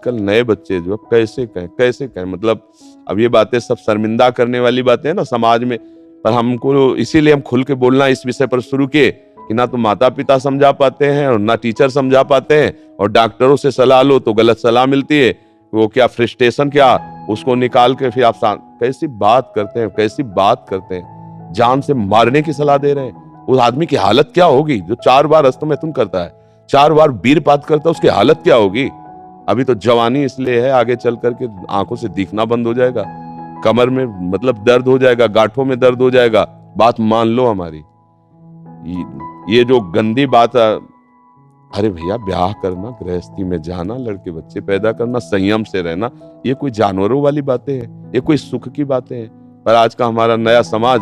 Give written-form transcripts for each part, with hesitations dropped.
आजकल नए बच्चे जो कैसे कहें मतलब अब ये बातें सब शर्मिंदा करने वाली बातें हैं ना समाज में, पर हमको इसीलिए हम खुल के बोलना इस विषय पर शुरू किए कि ना तो माता पिता समझा पाते हैं और ना टीचर समझा पाते हैं, और डॉक्टरों से सलाह लो तो गलत सलाह मिलती है। वो क्या फ्रस्ट्रेशन क्या उसको निकाल के फिर आप कैसी बात करते हैं, जान से मारने की सलाह दे रहे हैं। उस आदमी की हालत क्या होगी जो 4 बार हस्तमैथुन करता है, 4 बार वीरपात करता है, उसकी हालत क्या होगी। अभी तो जवानी इसलिए है, आगे चल करके आंखों से दिखना बंद हो जाएगा, कमर में मतलब दर्द हो जाएगा, गांठों में दर्द हो जाएगा। बात मान लो हमारी। ये जो गंदी बात, अरे भैया ब्याह करना, गृहस्थी में जाना, लड़के बच्चे पैदा करना, संयम से रहना, ये कोई जानवरों वाली बातें हैं, ये कोई सुख की बातें हैं। पर आज का हमारा नया समाज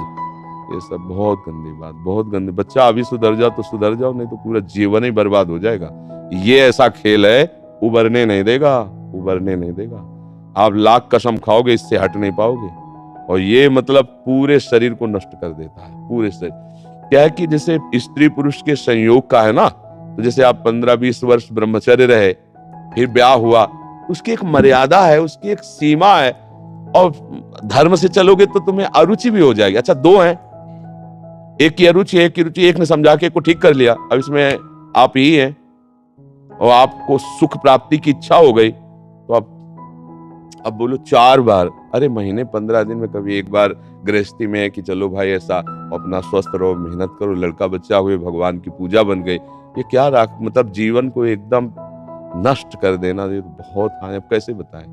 ये सब बहुत गंदी बात, बहुत गंदी। बच्चा अभी सुधर जाओ तो सुधर जाओ, नहीं तो पूरा जीवन ही बर्बाद हो जाएगा। ये ऐसा खेल है, उबरने नहीं देगा। आप लाख कसम खाओगे इससे हट नहीं पाओगे, और ये मतलब पूरे शरीर को नष्ट कर देता है, पूरे शरीर। क्या है कि जैसे स्त्री पुरुष के संयोग का है ना, तो जैसे आप 15-20 वर्ष ब्रह्मचर्य रहे, फिर ब्याह हुआ, उसकी एक मर्यादा है, उसकी एक सीमा है, और धर्म से चलोगे तो तुम्हें अरुचि भी हो जाएगी। अच्छा 2 हैं, एक की अरुचि एक ने समझा के को ठीक कर लिया, अब इसमें आप ही हैं और आपको सुख प्राप्ति की इच्छा हो गई, तो अब बोलो 4 बार, अरे महीने 15 दिन में कभी एक बार गृहस्थी में है कि चलो भाई ऐसा अपना स्वस्थ रहो, मेहनत करो, लड़का बच्चा हुए, भगवान की पूजा बन गई। ये क्या मतलब जीवन को एकदम नष्ट कर देना, ये बहुत हानि। अब कैसे बताएं,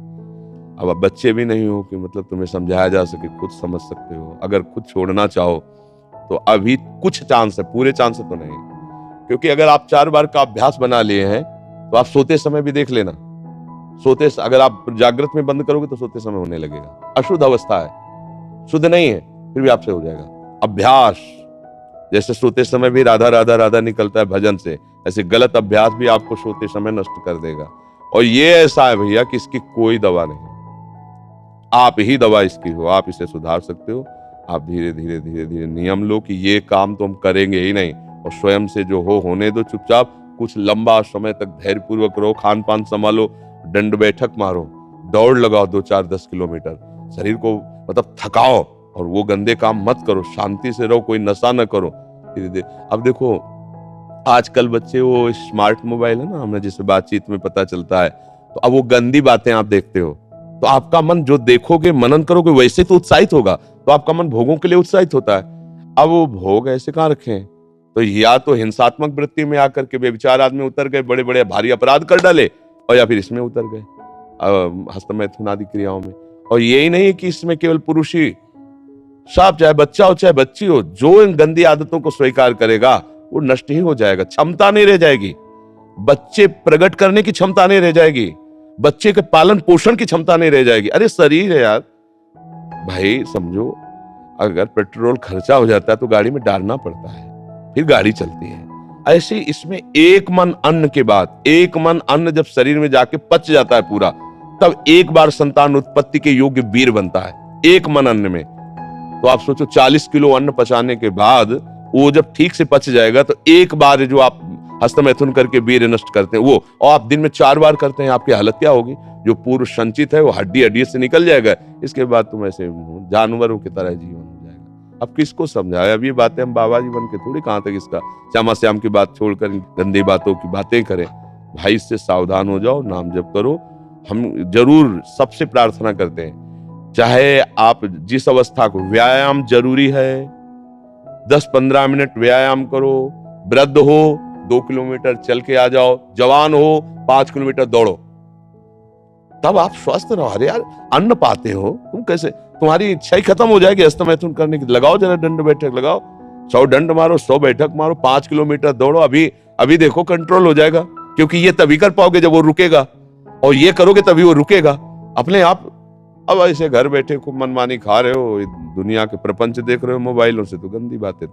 अब बच्चे भी नहीं हो कि मतलब तुम्हें समझाया जा सके, खुद समझ सकते हो। अगर खुद छोड़ना चाहो तो अभी कुछ चांस है, पूरे चांस तो नहीं, क्योंकि अगर आप 4 बार का अभ्यास बना लिए हैं तो आप सोते समय भी देख लेना, अगर आप जागृत में बंद करोगे तो सोते समय होने लगेगा। अशुद्ध अवस्था है, शुद्ध नहीं है, फिर भी आपसे हो जाएगा। अभ्यास, जैसे सोते समय भी राधा राधा राधा निकलता है भजन से, ऐसे गलत अभ्यास भी आपको सोते समय नष्ट कर देगा। और ये ऐसा है भैया कि इसकी कोई दवा नहीं, आप ही दवा इसकी हो, आप इसे सुधार सकते हो। आप धीरे धीरे नियम लो कि ये काम तो हम करेंगे ही नहीं, और स्वयं से जो होने दो चुपचाप। कुछ लंबा समय तक धैर्य पूर्वक रहो, खान पान संभालो, दंड बैठक मारो, दौड़ लगाओ 2-4-10 किलोमीटर, शरीर को मतलब थकाओ, और वो गंदे काम मत करो, शांति से रहो, कोई नशा न करो। अब देखो आजकल बच्चे, वो स्मार्ट मोबाइल है ना, हमें जिसे बातचीत में पता चलता है, तो अब वो गंदी बातें आप देखते हो, तो आपका मन जो देखोगे, मनन करोगे, वैसे तो उत्साहित होगा, तो आपका मन भोगों के लिए उत्साहित होता है। अब वो भोग ऐसे कहाँ रखें, तो या तो हिंसात्मक वृत्ति में आकर के बेविचार आदमी उतर गए, बड़े बड़े भारी अपराध कर डाले, और या फिर इसमें उतर गए हस्तमैथुन आदि क्रियाओं में। और यही नहीं कि इसमें केवल पुरुष ही, सब चाहे बच्चा हो चाहे बच्ची हो, जो इन गंदी आदतों को स्वीकार करेगा वो नष्ट ही हो जाएगा, क्षमता नहीं रह जाएगी, बच्चे प्रकट करने की क्षमता नहीं रह जाएगी, बच्चे के पालन पोषण की क्षमता नहीं रह जाएगी। अरे शरीर है यार भाई, समझो अगर पेट्रोल खर्चा हो जाता है तो गाड़ी में डालना पड़ता है, फिर गाड़ी चलती है। ऐसे इसमें एक मन अन्न के बाद, एक मन अन्न जब शरीर में जाके पच जाता है पूरा, तब एक बार संतान उत्पत्ति के योग्य वीर बनता है, एक मन अन्न में। तो आप सोचो 40 किलो अन्न पचाने के बाद वो जब ठीक से पच जाएगा, तो एक बार जो आप हस्तमैथुन करके वीर नष्ट करते हैं वो, और आप दिन में 4 बार करते हैं, आपकी हालत क्या होगी। जो पूर्व संचित है वो हड्डी से निकल जाएगा, इसके बाद तुम ऐसे जानवरों की तरह जीवन हो जाएगा। अब किसको समझाए, अब ये बातें हम बाबा जी बन के थोड़ी कहां तक इसका श्यामा श्याम की बात छोड़कर गंदी बातों की बातें करें। भाई इससे सावधान हो जाओ, नाम जप करो। हम जरूर सबसे प्रार्थना करते हैं, चाहे आप जिस अवस्था को, व्यायाम जरूरी है, 10-15 मिनट व्यायाम करो, वृद्ध हो 2 किलोमीटर चल के आ जाओ, जवान हो 5 किलोमीटर दौड़ो, तब आप स्वस्थ रहो। अरे यार अन्न पाते हो तुम, कैसे तुम्हारी इच्छा ही खत्म हो जाएगी हस्तमैथुन करने की। लगाओ जरा दंड बैठक लगाओ, 100 दंड मारो, 100 बैठक मारो, 5 किलोमीटर दौड़ो, अभी देखो कंट्रोल हो जाएगा। क्योंकि ये तभी कर पाओगे जब वो रुकेगा, और ये करोगे तभी वो रुकेगा अपने आप। अब ऐसे घर बैठे खूब मनमानी खा रहे हो, दुनिया के प्रपंच देख रहे हो मोबाइलों से, तो गंदी बातें।